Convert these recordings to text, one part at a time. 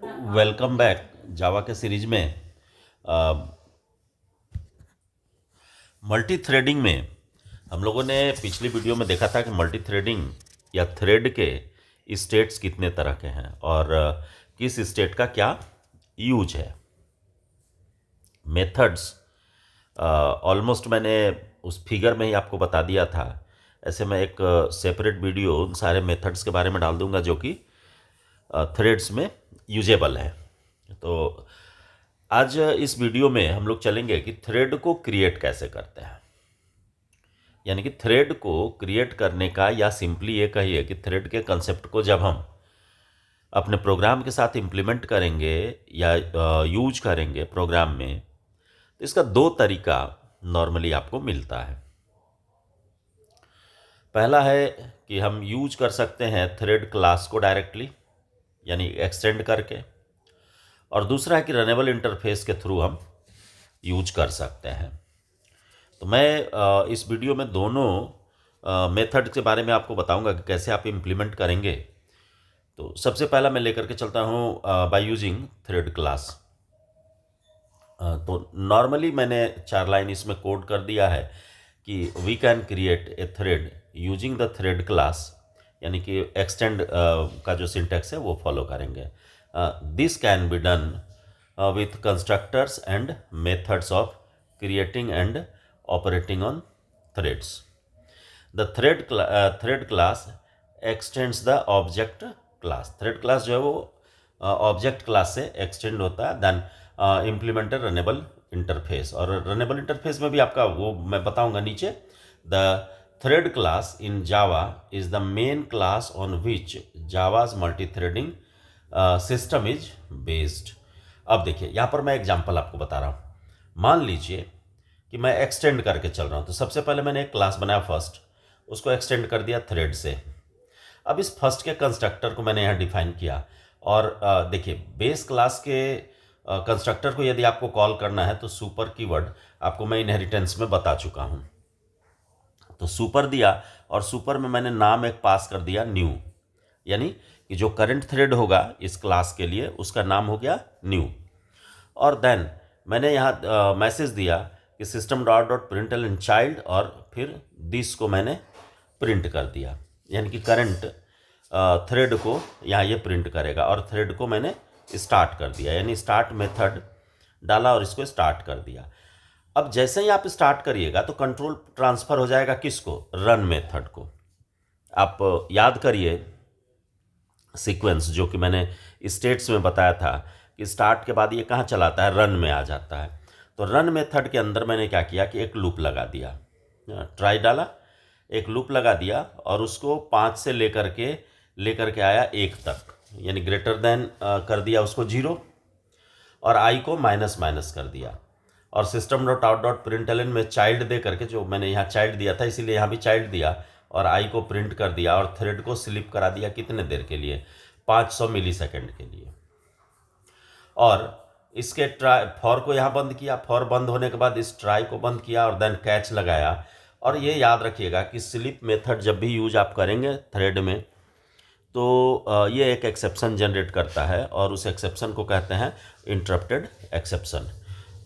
Welcome back जावा के series में। Multi threading में हम लोगों ने पिछली वीडियो में देखा था कि मल्टी थ्रेडिंग या थ्रेड के स्टेट्स कितने तरह के हैं और किस स्टेट का क्या यूज है। मेथड्स ऑलमोस्ट मैंने उस फिगर में ही आपको बता दिया था। ऐसे मैं एक सेपरेट वीडियो उन सारे मेथड्स के बारे में डाल दूंगा जो कि थ्रेड्स में यूजेबल है। तो आज इस वीडियो में हम लोग चलेंगे कि थ्रेड को क्रिएट कैसे करते हैं, यानी कि थ्रेड को क्रिएट करने का, या सिंपली ये कहिए कि थ्रेड के कंसेप्ट को जब हम अपने प्रोग्राम के साथ इम्प्लीमेंट करेंगे या यूज करेंगे प्रोग्राम में, तो इसका दो तरीका नॉर्मली आपको मिलता है। पहला है कि हम यूज कर सकते हैं थ्रेड क्लास को डायरेक्टली, यानी एक्सटेंड करके, और दूसरा है कि रनेबल इंटरफेस के थ्रू हम यूज कर सकते हैं। तो मैं इस वीडियो में दोनों मेथड के बारे में आपको बताऊंगा कि कैसे आप इम्प्लीमेंट करेंगे। तो सबसे पहला मैं लेकर के चलता हूँ बाय यूजिंग थ्रेड क्लास। तो नॉर्मली मैंने 4 लाइन इसमें कोड कर दिया है कि we can create a thread using the thread class, यानी कि एक्सटेंड का जो सिंटेक्स है वो फॉलो करेंगे। This can be done with constructors and methods of creating and operating on threads. The thread class extends the object class. Thread class जो है वो ऑब्जेक्ट क्लास से एक्सटेंड होता है। देन इम्प्लीमेंटेड रनेबल इंटरफेस, और runnable interface में भी आपका वो मैं बताऊंगा नीचे। The thread class in Java is the main class on which Java's multi threading system is based. अब देखिए यहाँ पर मैं एग्जांपल आपको बता रहा हूँ। मान लीजिए कि मैं एक्सटेंड करके चल रहा हूँ, तो सबसे पहले मैंने एक क्लास बनाया फर्स्ट, उसको एक्सटेंड कर दिया थ्रेड से। अब इस फर्स्ट के कंस्ट्रक्टर को मैंने यहाँ डिफाइन किया, और देखिए बेस क्लास के कंस्ट्रक्टर को यदि आपको कॉल करना है तो सुपर कीवर्ड आपको मैं इनहेरिटेंस में बता चुका हूँ। तो सुपर दिया, और सुपर में मैंने नाम एक पास कर दिया न्यू, यानी कि जो करंट थ्रेड होगा इस क्लास के लिए उसका नाम हो गया न्यू। और देन मैंने यहाँ मैसेज दिया कि system dot dot प्रिंटल in child, और फिर दिस को मैंने प्रिंट कर दिया, यानी कि करंट थ्रेड को यहाँ ये प्रिंट करेगा। और थ्रेड को मैंने स्टार्ट कर दिया, यानी स्टार्ट मेथड डाला और इसको स्टार्ट कर दिया। अब जैसे ही आप स्टार्ट करिएगा तो कंट्रोल ट्रांसफ़र हो जाएगा किसको? रन मेथड को। आप याद करिए सीक्वेंस जो कि मैंने स्टेट्स में बताया था कि स्टार्ट के बाद ये कहाँ चलाता है? रन में आ जाता है। तो रन मेथड के अंदर मैंने क्या किया कि एक लूप लगा दिया, ट्राई डाला, एक लूप लगा दिया, और उसको 5 से लेकर के आया 1 तक, यानी ग्रेटर देन कर दिया उसको 0, और आई को माइनस माइनस कर दिया। और system dot out dot println में चाइल्ड दे करके, जो मैंने यहाँ चाइल्ड दिया था इसीलिए यहाँ भी चाइल्ड दिया, और आई को प्रिंट कर दिया, और थ्रेड को स्लिप करा दिया कितने देर के लिए? 500 मिली सेकेंड के लिए। और इसके ट्राई फॉर को यहाँ बंद किया, फॉर बंद होने के बाद इस ट्राई को बंद किया, और देन कैच लगाया। और ये याद रखिएगा कि स्लिप मेथड जब भी यूज आप करेंगे थ्रेड में तो ये एक एक्सेप्शन जनरेट करता है, और उस एक्सेप्शन को कहते हैं इंटरप्टेड एक्सेप्शन।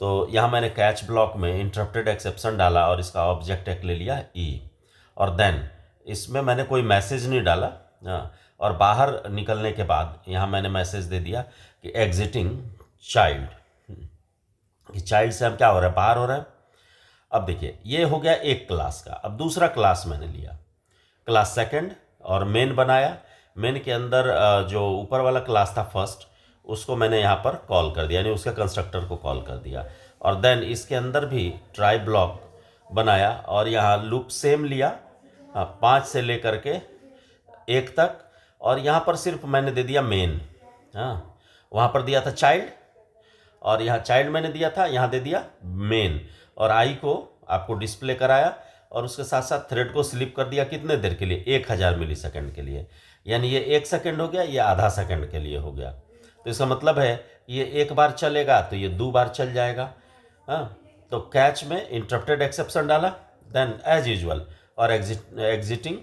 तो यहाँ मैंने कैच ब्लॉक में इंटरप्टेड एक्सेप्शन डाला, और इसका ऑब्जेक्ट एक ले लिया ई, और देन इसमें मैंने कोई मैसेज नहीं डाला। और बाहर निकलने के बाद यहाँ मैंने मैसेज दे दिया कि एग्जिटिंग चाइल्ड, कि चाइल्ड से हम क्या हो रहा है? बाहर हो रहा है। अब देखिए ये हो गया एक क्लास का। अब दूसरा क्लास मैंने लिया, क्लास सेकंड, और मेन बनाया। मेन के अंदर जो ऊपर वाला क्लास था फर्स्ट, उसको मैंने यहाँ पर कॉल कर दिया, यानी उसके कंस्ट्रक्टर को कॉल कर दिया। और देन इसके अंदर भी ट्राई ब्लॉक बनाया, और यहाँ लूप सेम लिया, 5 से लेकर के 1 तक, और यहाँ पर सिर्फ मैंने दे दिया मेन। वहाँ पर दिया था चाइल्ड, और यहाँ चाइल्ड मैंने दिया था, यहाँ दे दिया मेन, और आई को आपको डिस्प्ले कराया, और उसके साथ साथ थ्रेड को स्लिप कर दिया कितने देर के लिए? 1000 मिली सेकेंड के लिए, यानी ये 1 सेकेंड हो गया, ये आधा सेकेंड के लिए हो गया। तो इसका मतलब है ये एक बार चलेगा तो ये 2 बार चल जाएगा। तो कैच में इंटरप्टेड एक्सेप्शन डाला, देन एज यूजुअल, और एग्जिटिंग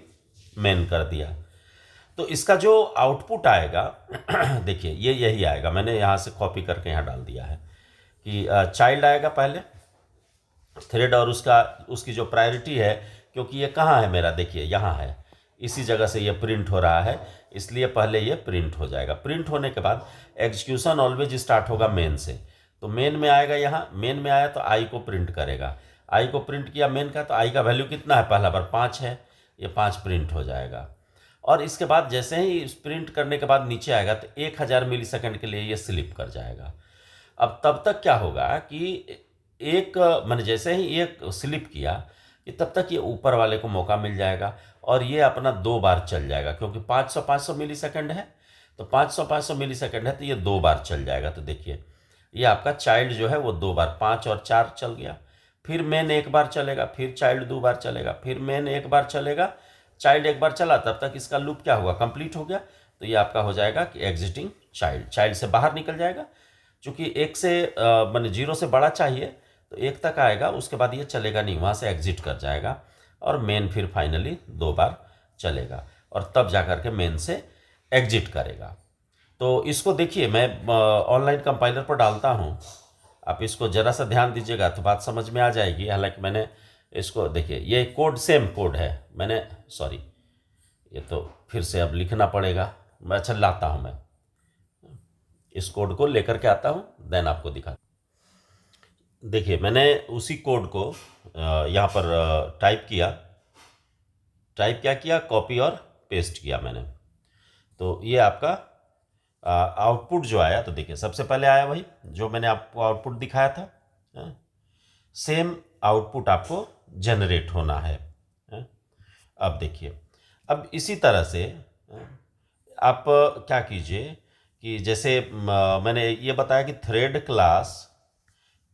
मेन कर दिया। तो इसका जो आउटपुट आएगा देखिए ये यही आएगा, मैंने यहाँ से कॉपी करके यहाँ डाल दिया है कि चाइल्ड आएगा पहले थ्रेड, और उसकी जो प्रायोरिटी है, क्योंकि ये कहाँ है मेरा, देखिए यहाँ है, इसी जगह से ये प्रिंट हो रहा है, इसलिए पहले ये प्रिंट हो जाएगा। प्रिंट होने के बाद एग्जीक्यूशन ऑलवेज स्टार्ट होगा मेन से, तो मेन में आएगा, यहाँ मेन में आया तो आई को प्रिंट करेगा, आई को प्रिंट किया मेन का, तो आई का वैल्यू कितना है, पहला बार 5 है, ये 5 प्रिंट हो जाएगा। और इसके बाद जैसे ही प्रिंट करने के बाद नीचे आएगा तो 1000 मिलीसेकंड के लिए ये स्लिप कर जाएगा। अब तब तक क्या होगा कि एक मैंने जैसे ही एक स्लिप किया कि तब तक ये ऊपर वाले को मौका मिल जाएगा और ये अपना 2 बार चल जाएगा, क्योंकि 500 मिलीसेकंड है, तो 500 मिलीसेकंड है तो ये 2 बार चल जाएगा। तो देखिए ये आपका चाइल्ड जो है वो 2 बार, 5 और 4 चल गया, फिर मेन 1 बार चलेगा, फिर चाइल्ड 2 बार चलेगा, फिर मेन 1 बार चलेगा, चाइल्ड 1 बार चला, तब तक इसका लूप क्या हुआ, कंप्लीट हो गया। तो ये आपका हो जाएगा कि एग्जिटिंग चाइल्ड, चाइल्ड से बाहर निकल जाएगा, चूँकि 1 से मैंने 0 से बड़ा चाहिए तो 1 तक आएगा, उसके बाद ये चलेगा नहीं, वहाँ से एग्जिट कर जाएगा और मेन फिर फाइनली 2 बार चलेगा और तब जा कर के मेन से एग्जिट करेगा। तो इसको देखिए मैं ऑनलाइन कंपाइलर पर डालता हूँ, आप इसको ज़रा सा ध्यान दीजिएगा तो बात समझ में आ जाएगी। हालांकि मैंने इसको देखिए ये कोड सेम कोड है, मैंने सॉरी ये तो फिर से अब लिखना पड़ेगा, मैं अच्छा लाता हूँ, मैं इस कोड को लेकर के आता हूँ देन आपको दिखा। देखिए मैंने उसी कोड को यहाँ पर टाइप क्या किया, कॉपी और पेस्ट किया मैंने। तो ये आपका आउटपुट जो आया, तो देखिए सबसे पहले आया वही जो मैंने आपको आउटपुट दिखाया था, सेम आउटपुट आपको जनरेट होना है। अब देखिए अब इसी तरह से आप क्या कीजिए कि जैसे मैंने ये बताया कि थ्रेड क्लास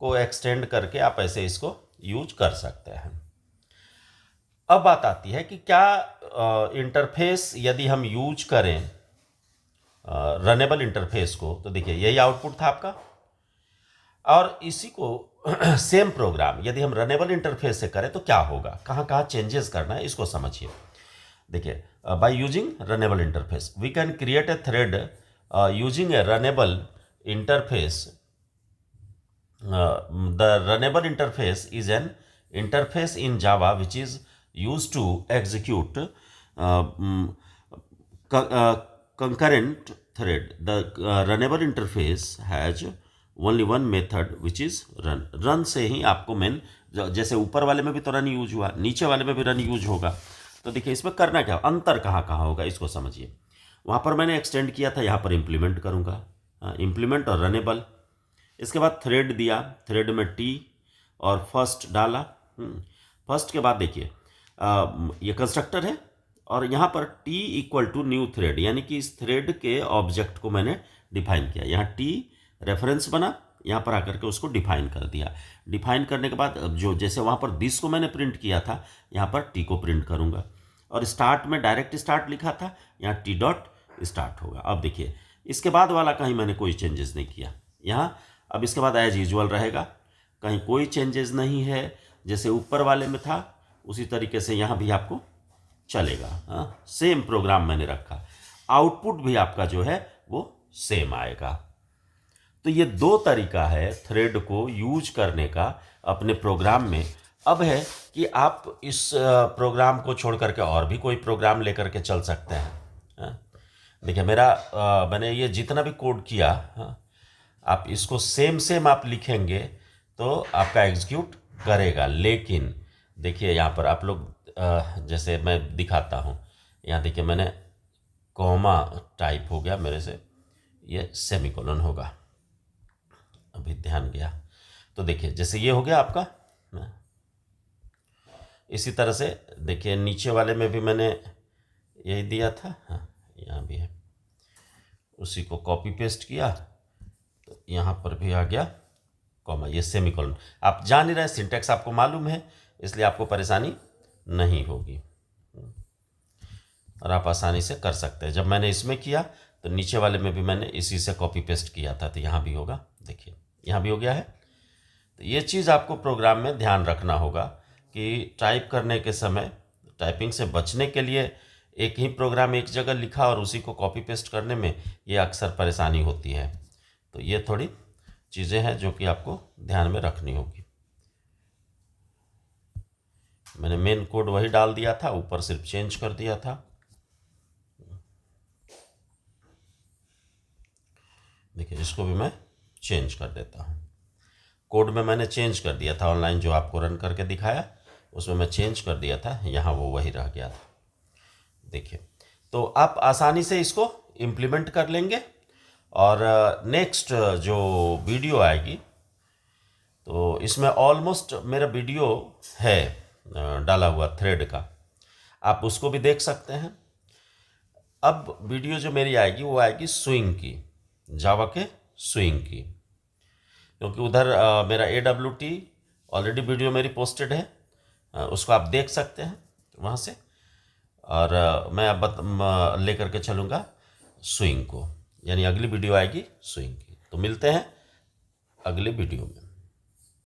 को एक्सटेंड करके आप ऐसे इसको यूज कर सकते हैं। अब बात आती है कि क्या इंटरफेस यदि हम यूज करें रनेबल इंटरफेस को, तो देखिए यही आउटपुट था आपका, और इसी को सेम प्रोग्राम यदि हम रनेबल इंटरफेस से करें तो क्या होगा, कहाँ कहाँ चेंजेस करना है इसको समझिए। देखिए by using runnable interface we can create a thread using a runnable interface. The runnable interface is an interface in Java which is used to execute concurrent thread. The runnable interface has only one method which is run. Run से ही आपको main, जैसे ऊपर वाले में भी तो run use हुआ, नीचे वाले में भी रन यूज होगा। तो देखिए इसमें करना क्या, अंतर कहाँ कहाँ होगा इसको समझिए। वहाँ पर मैंने एक्सटेंड किया था, यहाँ पर इम्प्लीमेंट करूँगा, इम्प्लीमेंट और रनेबल। इसके बाद थ्रेड दिया, थ्रेड में टी और फर्स्ट डाला। फर्स्ट के बाद देखिए ये कंस्ट्रक्टर है और यहाँ पर T equal to new thread, यानी कि इस थ्रेड के ऑब्जेक्ट को मैंने डिफाइन किया। यहाँ टी रेफरेंस बना, यहाँ पर आकर के उसको डिफाइन कर दिया। डिफाइन करने के बाद जो जैसे वहाँ पर दिस को मैंने प्रिंट किया था, यहाँ पर टी को प्रिंट करूँगा। और स्टार्ट में डायरेक्ट स्टार्ट लिखा था, यहाँ टी डॉट स्टार्ट होगा। अब देखिए इसके बाद वाला कहीं मैंने कोई चेंजेस नहीं किया यहाँ। अब इसके बाद एज यूजुअल रहेगा, कहीं कोई चेंजेस नहीं है, जैसे ऊपर वाले में था उसी तरीके से यहाँ भी आपको चलेगा। हाँ, सेम प्रोग्राम मैंने रखा, आउटपुट भी आपका जो है वो सेम आएगा। तो ये 2 तरीका है थ्रेड को यूज करने का अपने प्रोग्राम में। अब है कि आप इस प्रोग्राम को छोड़ करके और भी कोई प्रोग्राम लेकर के चल सकते हैं। देखिए मैंने ये जितना भी कोड किया, आप इसको सेम आप लिखेंगे तो आपका एग्जीक्यूट करेगा। लेकिन देखिए यहाँ पर आप लोग जैसे मैं दिखाता हूँ, यहाँ देखिए मैंने कॉमा टाइप हो गया मेरे से, ये सेमीकोलन होगा, अभी ध्यान गया। तो देखिए जैसे ये हो गया आपका। इसी तरह से देखिए नीचे वाले में भी मैंने यही दिया था, हाँ यहाँ भी है, उसी को कॉपी पेस्ट किया तो यहाँ पर भी आ गया कॉमा, ये सेमीकोलन। आप जान ही रहे, सिंटैक्स आपको मालूम है, इसलिए आपको परेशानी नहीं होगी और आप आसानी से कर सकते हैं। जब मैंने इसमें किया तो नीचे वाले में भी मैंने इसी से कॉपी पेस्ट किया था, तो यहाँ भी होगा, देखिए यहाँ भी हो गया है। तो ये चीज़ आपको प्रोग्राम में ध्यान रखना होगा कि टाइप करने के समय टाइपिंग से बचने के लिए एक ही प्रोग्राम एक जगह लिखा और उसी को कॉपी पेस्ट करने में ये अक्सर परेशानी होती है। तो ये थोड़ी चीज़ें हैं जो कि आपको ध्यान में रखनी होगी। मैंने मेन कोड वही डाल दिया था, ऊपर सिर्फ चेंज कर दिया था। देखिए इसको भी मैं चेंज कर देता हूँ। कोड में मैंने चेंज कर दिया था, ऑनलाइन जो आपको रन करके दिखाया उसमें मैं चेंज कर दिया था, यहाँ वो वही रह गया था। देखिए तो आप आसानी से इसको इम्प्लीमेंट कर लेंगे। और नेक्स्ट जो वीडियो आएगी तो इसमें ऑलमोस्ट मेरा वीडियो है डाला हुआ थ्रेड का, आप उसको भी देख सकते हैं। अब वीडियो जो मेरी आएगी वो आएगी स्विंग की, जावा के स्विंग की, क्योंकि उधर मेरा AWT ऑलरेडी वीडियो मेरी पोस्टेड है, उसको आप देख सकते हैं वहाँ से। और मैं अब लेकर के चलूँगा स्विंग को, यानी अगली वीडियो आएगी स्विंग की। तो मिलते हैं अगले वीडियो में।